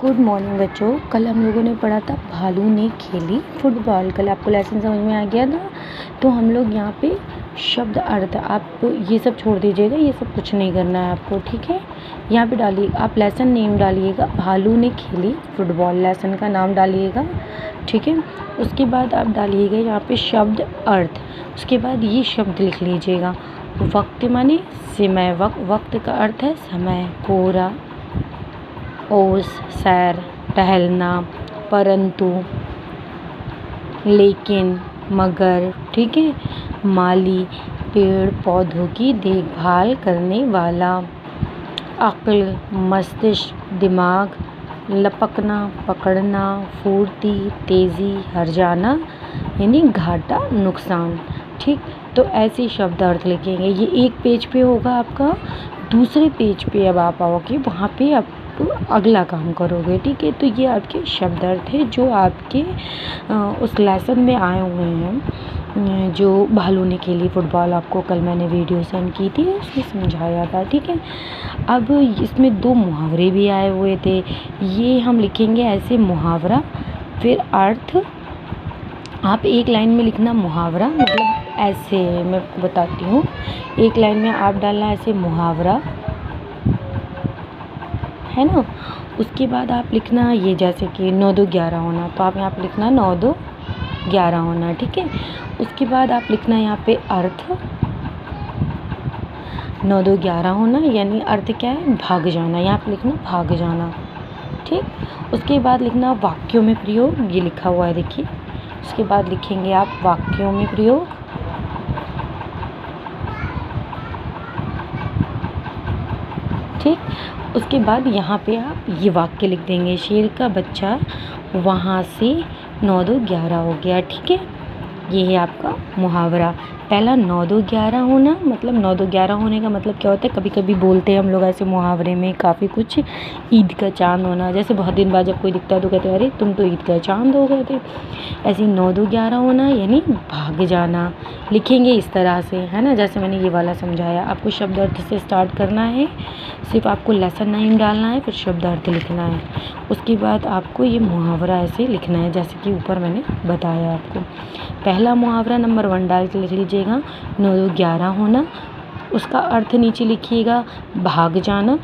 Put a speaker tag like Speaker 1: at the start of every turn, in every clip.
Speaker 1: Good morning बच्चों। कल हम लोगों ने पढ़ा था भालू ने खेली फुटबॉल। कल आपको लेसन समझ में आ गया ना। तो हम लोग यहाँ पे शब्द अर्थ, आप ये सब छोड़ दीजिएगा, ये सब कुछ नहीं करना है आपको, ठीक है। यहाँ पे डालिए, आप लेसन नेम डालिएगा, भालू ने खेली फुटबॉल, लेसन का नाम डालिएगा, ठीक है। उसके बाद आप डालिएगा यहाँ पे शब्द अर्थ। उसके बाद ये शब्द लिख लीजिएगा, वक्त माने समय, वक्त का अर्थ है समय, कोरा, ओस, सैर, टहलना, परंतु, लेकिन, मगर, ठीक है। माली, पेड़ पौधों की देखभाल करने वाला। अक्ल, मस्तिष्क, दिमाग, लपकना, पकड़ना, फुर्ती, तेज़ी, हर जाना यानी घाटा, नुकसान, ठीक। तो ऐसे शब्द अर्थ लिखेंगे। ये एक पेज पे होगा आपका, दूसरे पेज पे अब आप आओगे, वहाँ पे आप अगला काम करोगे, ठीक है। तो ये आपके शब्द अर्थ है जो आपके उस लेसन में आए हुए हैं, जो भालू ने खेली फुटबॉल, आपको कल मैंने वीडियो सेंड की थी, उसमें समझाया था, ठीक है। अब इसमें 2 मुहावरे भी आए हुए थे, ये हम लिखेंगे ऐसे मुहावरा, फिर अर्थ। आप एक लाइन में लिखना मुहावरा, मतलब ऐसे मैं बताती हूँ, एक लाइन में आप डालना ऐसे मुहावरा, है ना। उसके बाद आप लिखना ये, जैसे कि 9 2 11 होना, तो आप यहाँ पे लिखना 9 2 11 होना, ठीक है। उसके बाद आप लिखना यहाँ पे अर्थ, 9 2 11 होना, यानी अर्थ क्या है, भाग जाना, यहाँ पे लिखना भाग जाना, ठीक। उसके बाद लिखना वाक्यों में प्रयोग, ये लिखा हुआ है देखिए। उसके बाद लिखेंगे आप वाक्यों में प्रयोग, ठीक। उसके बाद यहाँ पे आप ये वाक्य लिख देंगे, शेर का बच्चा वहाँ से 9 2 11 हो गया, ठीक है। ये है आपका मुहावरा। पहला 9 2 11 होना, मतलब 9 2 11 होने का मतलब क्या होता है, कभी कभी बोलते हैं हम लोग ऐसे मुहावरे में काफ़ी कुछ, ईद का चांद होना, जैसे बहुत दिन बाद जब कोई दिखता है तो कहते हैं अरे तुम तो ईद का चांद हो गए थे। ऐसे ही 9 2 11 होना यानी भाग जाना, लिखेंगे इस तरह से, है ना, जैसे मैंने ये वाला समझाया। आपको शब्द अर्थ से स्टार्ट करना है, सिर्फ आपको लेसन नेम डालना है, फिर शब्द अर्थ लिखना है। उसके बाद आपको ये मुहावरा ऐसे लिखना है जैसे कि ऊपर मैंने बताया आपको। पहला मुहावरा नंबर 1 डाल के लिख लीजिएगा, 9 2 11 होना, उसका अर्थ नीचे लिखिएगा भाग जाना,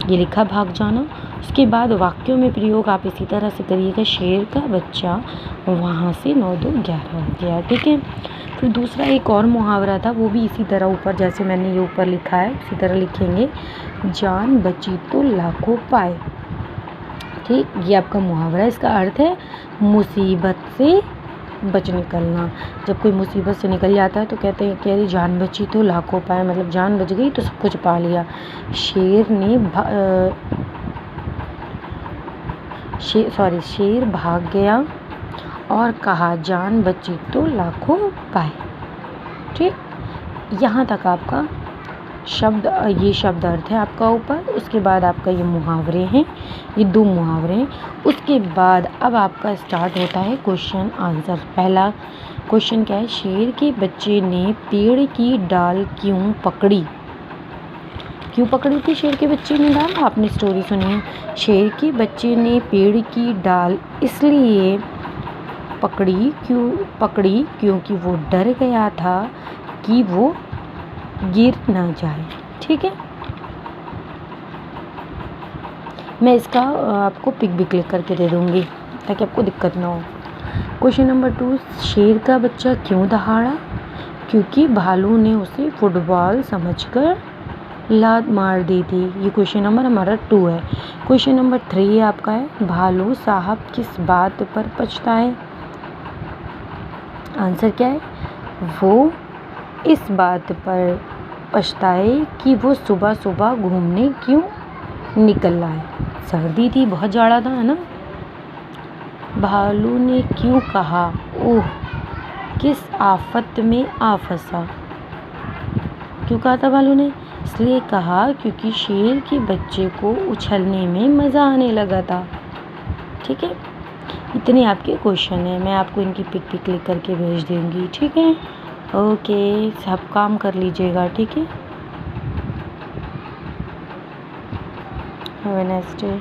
Speaker 1: ये लिखा भाग जाना। उसके बाद वाक्यों में प्रयोग आप इसी तरह से करिएगा, शेर का बच्चा वहाँ से 9 2 11 हो गया, ठीक है। फिर दूसरा एक और मुहावरा था, वो भी इसी तरह ऊपर जैसे मैंने ये ऊपर लिखा है इसी तरह लिखेंगे, जान बची तो लाखों पाए, ठीक। ये आपका मुहावरा, इसका अर्थ है मुसीबत से बच निकलना। जब कोई मुसीबत से निकल जाता है तो कहते हैं कि अरे जान बची तो लाखों पाए, मतलब जान बच गई तो सब कुछ पा लिया। शेर भाग गया और कहा जान बची तो लाखों पाए, ठीक। यहाँ तक आपका शब्द, ये शब्द अर्थ है आपका ऊपर। उसके बाद आपका ये मुहावरे हैं, ये 2 मुहावरे हैं। उसके बाद अब आपका स्टार्ट होता है क्वेश्चन आंसर। पहला क्वेश्चन क्या है, शेर के बच्चे ने पेड़ की डाल क्यों पकड़ी। क्यों पकड़ी थी शेर के बच्चे ने डाल, आपने स्टोरी सुनी है। शेर के बच्चे ने पेड़ की डाल इसलिए पकड़ी क्योंकि वो डर गया था कि वो गिर ना जाए, ठीक है। मैं इसका आपको पिक भी क्लिक करके दे दूँगी ताकि आपको दिक्कत ना हो। क्वेश्चन नंबर 2, शेर का बच्चा क्यों दहाड़ा, क्योंकि भालू ने उसे फुटबॉल समझकर लात मार दी थी। ये क्वेश्चन नंबर हमारा 2 है। क्वेश्चन नंबर 3 आपका है, भालू साहब किस बात पर पछताए। आंसर क्या है, वो इस बात पर पछताए कि वो सुबह सुबह घूमने क्यों निकल आए, सर्दी थी, बहुत जाड़ा था, है ना। भालू ने क्यों कहा ओह किस आफत में आ फंसा, क्यों कहा था भालू ने, इसलिए कहा क्योंकि शेर के बच्चे को उछलने में मज़ा आने लगा था, ठीक है। इतने आपके क्वेश्चन हैं, मैं आपको इनकी पिक क्लिक करके भेज दूँगी, ठीक है। ओके, सब काम कर लीजिएगा, ठीक है। Have a nice day.